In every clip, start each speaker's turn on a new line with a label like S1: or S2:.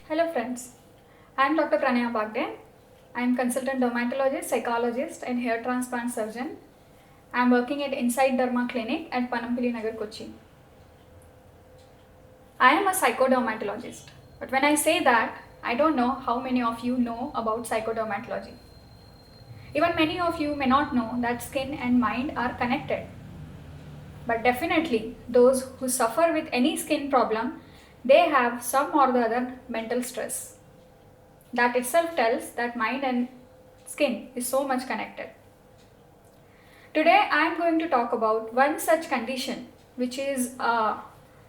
S1: Hello friends, I am Dr. Pranaya Bagde. I am consultant dermatologist, psychologist and hair transplant surgeon. I am working at Inside Derma Clinic at Panampilly Nagar, Kochi. I am a psychodermatologist, but when I say that, I don't know how many of you know about psychodermatology. Even many of you may not know that skin and mind are connected. But definitely, those who suffer with any skin problem, they have some or the other mental stress. That itself tells that mind and skin is so much connected. Today I am going to talk about one such condition which is a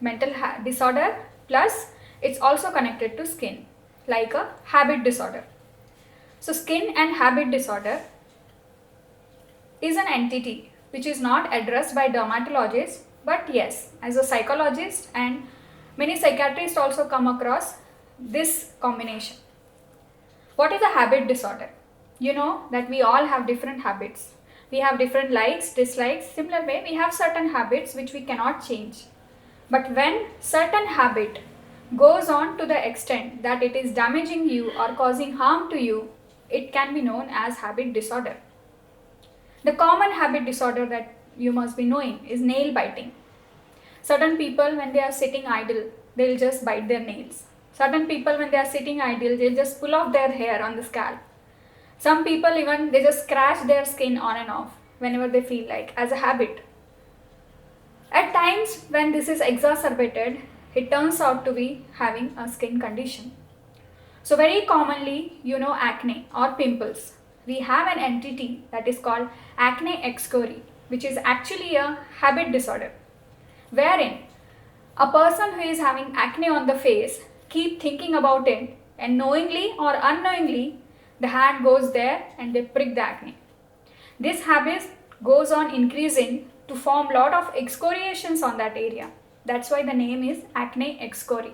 S1: mental disorder plus it's also connected to skin, like a habit disorder. So skin and habit disorder is an entity which is not addressed by dermatologists, but yes, as a psychologist and many psychiatrists also come across this combination. What is a habit disorder? You know that we all have different habits. We have different likes, dislikes. Similar way, we have certain habits which we cannot change. But when certain habit goes on to the extent that it is damaging you or causing harm to you, it can be known as habit disorder. The common habit disorder that you must be knowing is nail biting. Certain people, when they are sitting idle, they'll just bite their nails. Certain people, when they are sitting idle, they'll just pull off their hair on the scalp. Some people even, they just scratch their skin on and off whenever they feel like, as a habit. At times, when this is exacerbated, it turns out to be having a skin condition. So very commonly, acne or pimples. We have an entity that is called acne excori, which is actually a habit disorder, wherein a person who is having acne on the face keep thinking about it, and knowingly or unknowingly the hand goes there and they prick the acne. This habit goes on increasing to form lot of excoriations on that area. That's why the name is acne excori.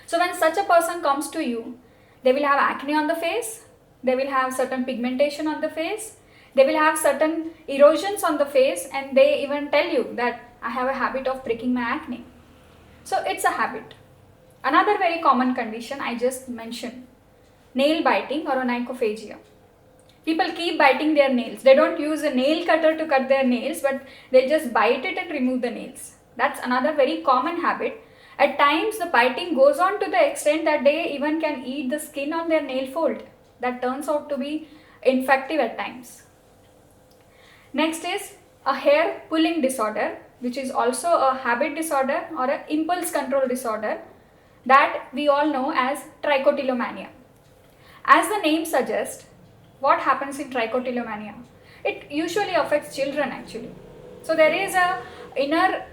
S1: So when such a person comes to you, they will have acne on the face, they will have certain pigmentation on the face, they will have certain erosions on the face, and they even tell you that I have a habit of pricking my acne. So it's a habit. Another very common condition I just mentioned, nail biting or onychophagia. People keep biting their nails. They don't use a nail cutter to cut their nails, but they just bite it and remove the nails. That's another very common habit. At times, the biting goes on to the extent that they even can eat the skin on their nail fold. That turns out to be infective at times. Next is a hair pulling disorder, which is also a habit disorder or an impulse control disorder that we all know as trichotillomania. As the name suggests, what happens in trichotillomania? It usually affects children actually. So there is a inner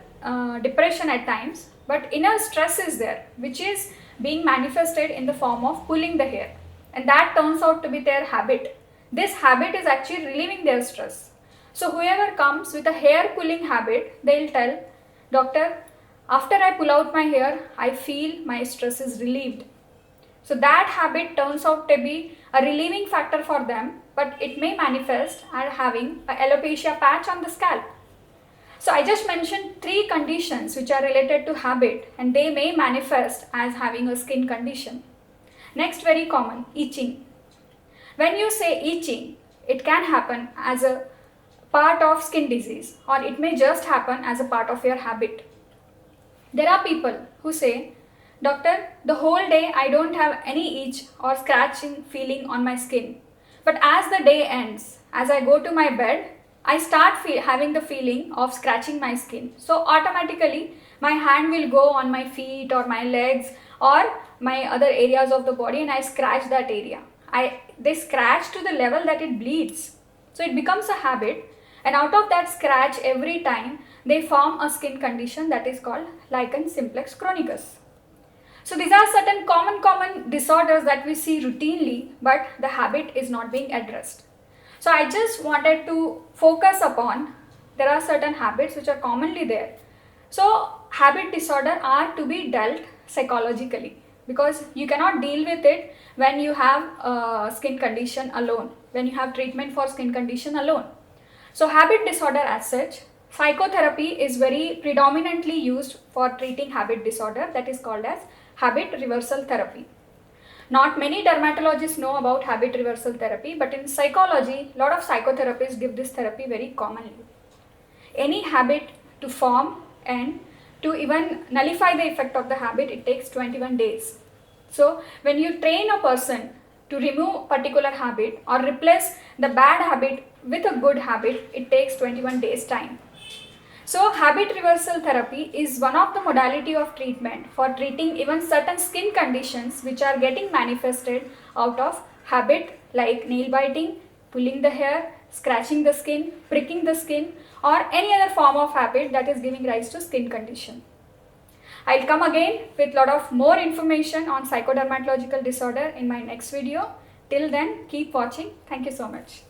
S1: depression at times, but inner stress is there, which is being manifested in the form of pulling the hair, and that turns out to be their habit. This habit is actually relieving their stress. So whoever comes with a hair pulling habit, they'll tell, doctor, after I pull out my hair, I feel my stress is relieved. So that habit turns out to be a relieving factor for them, but it may manifest as having a alopecia patch on the scalp. So I just mentioned 3 conditions which are related to habit, and they may manifest as having a skin condition. Next, very common, itching. When you say itching, it can happen as a part of skin disease, or it may just happen as a part of your habit. There are people who say, doctor, the whole day I don't have any itch or scratching feeling on my skin. But as the day ends, as I go to my bed, I start having the feeling of scratching my skin. So automatically my hand will go on my feet or my legs or my other areas of the body, and I scratch that area. They scratch to the level that it bleeds. So it becomes a habit, and out of that scratch every time they form a skin condition that is called lichen simplex chronicus. So these are certain common disorders that we see routinely, but the habit is not being addressed. So I just wanted to focus upon, there are certain habits which are commonly there. So habit disorder are to be dealt psychologically, because you cannot deal with it when you have a skin condition alone, when you have treatment for skin condition alone. So habit disorder as such, psychotherapy is very predominantly used for treating habit disorder, that is called as habit reversal therapy. Not many dermatologists know about habit reversal therapy, but in psychology, a lot of psychotherapists give this therapy very commonly. Any habit to form and to even nullify the effect of the habit, it takes 21 days. So when you train a person to remove particular habit or replace the bad habit with a good habit, it takes 21 days time. So habit reversal therapy is one of the modality of treatment for treating even certain skin conditions which are getting manifested out of habit like nail biting, pulling the hair, scratching the skin, pricking the skin, or any other form of habit that is giving rise to skin condition. I'll come again with lot of more information on psychodermatological disorder in my next video. Till then, keep watching. Thank you so much.